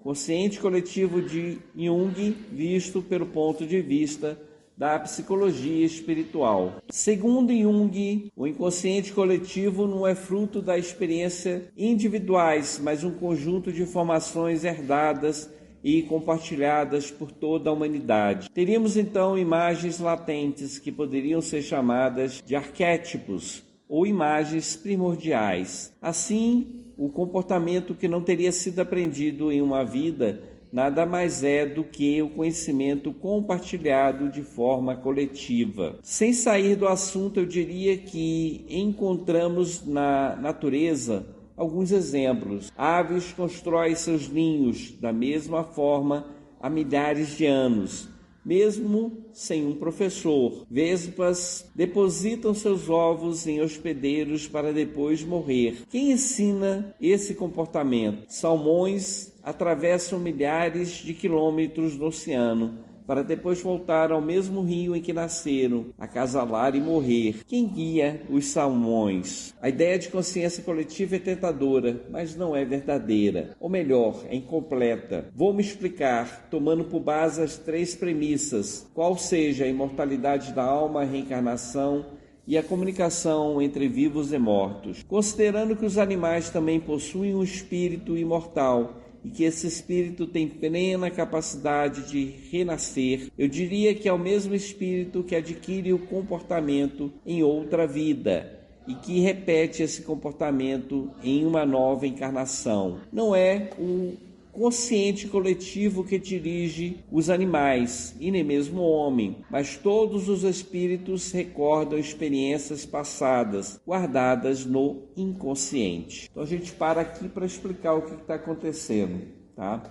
Consciente coletivo de Jung, visto pelo ponto de vista da psicologia espiritual. Segundo Jung, o inconsciente coletivo não é fruto da experiência individuais, mas um conjunto de informações herdadas e compartilhadas por toda a humanidade. Teríamos então imagens latentes que poderiam ser chamadas de arquétipos ou imagens primordiais. Assim, o comportamento que não teria sido aprendido em uma vida nada mais é do que o conhecimento compartilhado de forma coletiva. Sem sair do assunto, eu diria que encontramos na natureza alguns exemplos. Aves constroem seus ninhos da mesma forma há milhares de anos, mesmo sem um professor. Vespas depositam seus ovos em hospedeiros para depois morrer. Quem ensina esse comportamento? Salmões atravessam milhares de quilômetros no oceano para depois voltar ao mesmo rio em que nasceram, acasalar e morrer. Quem guia os salmões? A ideia de consciência coletiva é tentadora, mas não é verdadeira. Ou melhor, é incompleta. Vou me explicar, tomando por base as 3 premissas, qual seja a imortalidade da alma, a reencarnação e a comunicação entre vivos e mortos. Considerando que os animais também possuem um espírito imortal, e que esse espírito tem plena capacidade de renascer, eu diria que é o mesmo espírito que adquire o comportamento em outra vida e que repete esse comportamento em uma nova encarnação. Não é o consciente coletivo que dirige os animais e nem mesmo o homem, mas todos os espíritos recordam experiências passadas, guardadas no inconsciente. Então a gente para aqui para explicar o que está acontecendo, tá?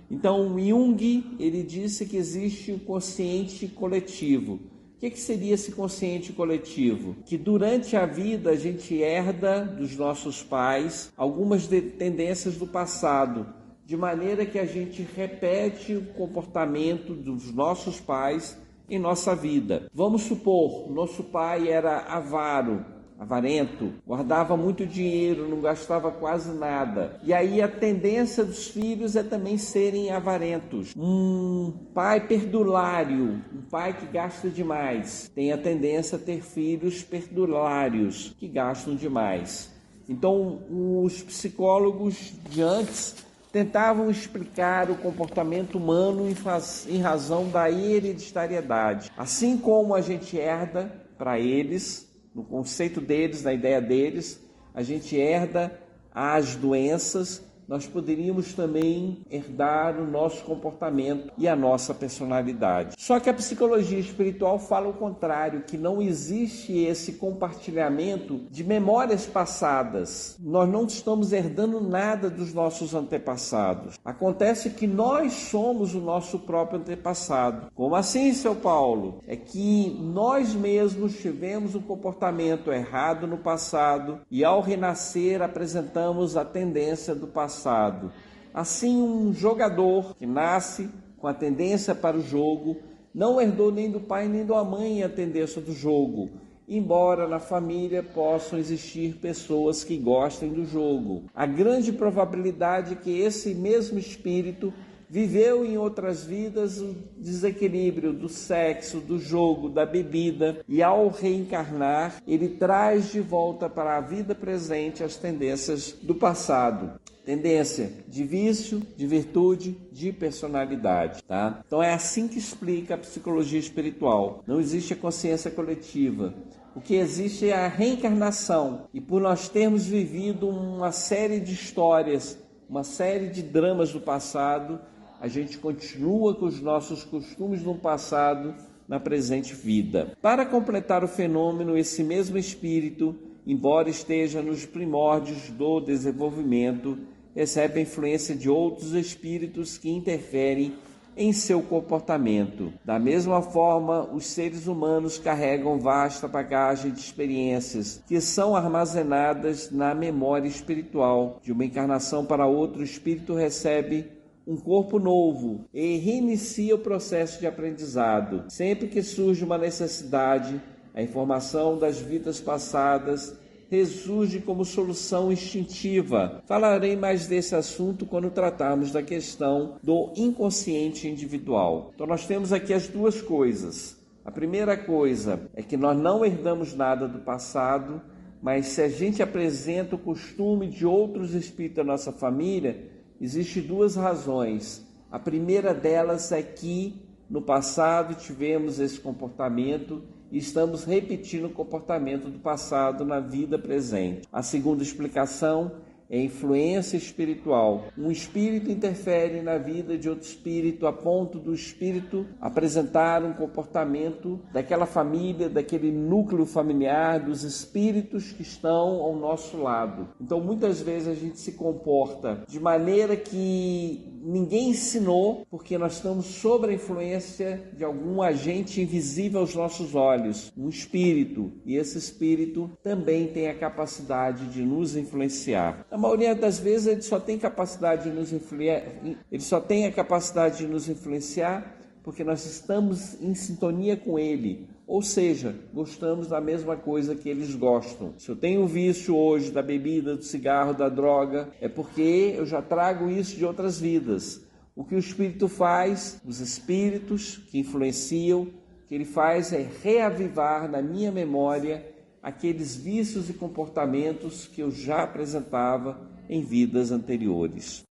Então Jung, ele disse que existe o consciente coletivo. O que seria esse consciente coletivo? Que durante a vida a gente herda dos nossos pais algumas tendências do passado, de maneira que a gente repete o comportamento dos nossos pais em nossa vida. Vamos supor, nosso pai era avarento, guardava muito dinheiro, não gastava quase nada. E aí a tendência dos filhos é também serem avarentos. Um pai perdulário, um pai que gasta demais, tem a tendência a ter filhos perdulários, que gastam demais. Então, os psicólogos de antes tentavam explicar o comportamento humano em razão da hereditariedade. Assim como a gente herda para eles, no conceito deles, na ideia deles, a gente herda as doenças, nós poderíamos também herdar o nosso comportamento e a nossa personalidade. Só que a psicologia espiritual fala o contrário, que não existe esse compartilhamento de memórias passadas. Nós não estamos herdando nada dos nossos antepassados. Acontece que nós somos o nosso próprio antepassado. Como assim, seu Paulo? É que nós mesmos tivemos um comportamento errado no passado e ao renascer apresentamos a tendência do passado. Assim, um jogador que nasce com a tendência para o jogo não herdou nem do pai nem da mãe a tendência do jogo, embora na família possam existir pessoas que gostem do jogo. A grande probabilidade é que esse mesmo espírito viveu em outras vidas o desequilíbrio do sexo, do jogo, da bebida, e ao reencarnar, ele traz de volta para a vida presente as tendências do passado. Tendência de vício, de virtude, de personalidade, tá? Então é assim que explica a psicologia espiritual. Não existe a consciência coletiva. O que existe é a reencarnação. E por nós termos vivido uma série de histórias, uma série de dramas do passado, a gente continua com os nossos costumes no passado na presente vida. Para completar o fenômeno, esse mesmo espírito, embora esteja nos primórdios do desenvolvimento, recebe a influência de outros espíritos que interferem em seu comportamento. Da mesma forma, os seres humanos carregam vasta bagagem de experiências que são armazenadas na memória espiritual. De uma encarnação para outra, o espírito recebe um corpo novo e reinicia o processo de aprendizado. Sempre que surge uma necessidade, a informação das vidas passadas ressurge como solução instintiva. Falarei mais desse assunto quando tratarmos da questão do inconsciente individual. Então nós temos aqui as duas coisas. A primeira coisa é que nós não herdamos nada do passado, mas se a gente apresenta o costume de outros espíritos da nossa família, existem duas razões. A primeira delas é que no passado tivemos esse comportamento e estamos repetindo o comportamento do passado na vida presente. A segunda explicação é influência espiritual. Um espírito interfere na vida de outro espírito a ponto do espírito apresentar um comportamento daquela família, daquele núcleo familiar, dos espíritos que estão ao nosso lado. Então, muitas vezes a gente se comporta de maneira que ninguém ensinou, porque nós estamos sob a influência de algum agente invisível aos nossos olhos, um espírito, e esse espírito também tem a capacidade de nos influenciar. Na maioria das vezes ele só tem capacidade de nos influenciar porque nós estamos em sintonia com ele, ou seja, gostamos da mesma coisa que eles gostam. Se eu tenho vício hoje da bebida, do cigarro, da droga, é porque eu já trago isso de outras vidas. O que o espírito faz, os espíritos que influenciam, o que ele faz é reavivar na minha memória aqueles vícios e comportamentos que eu já apresentava em vidas anteriores.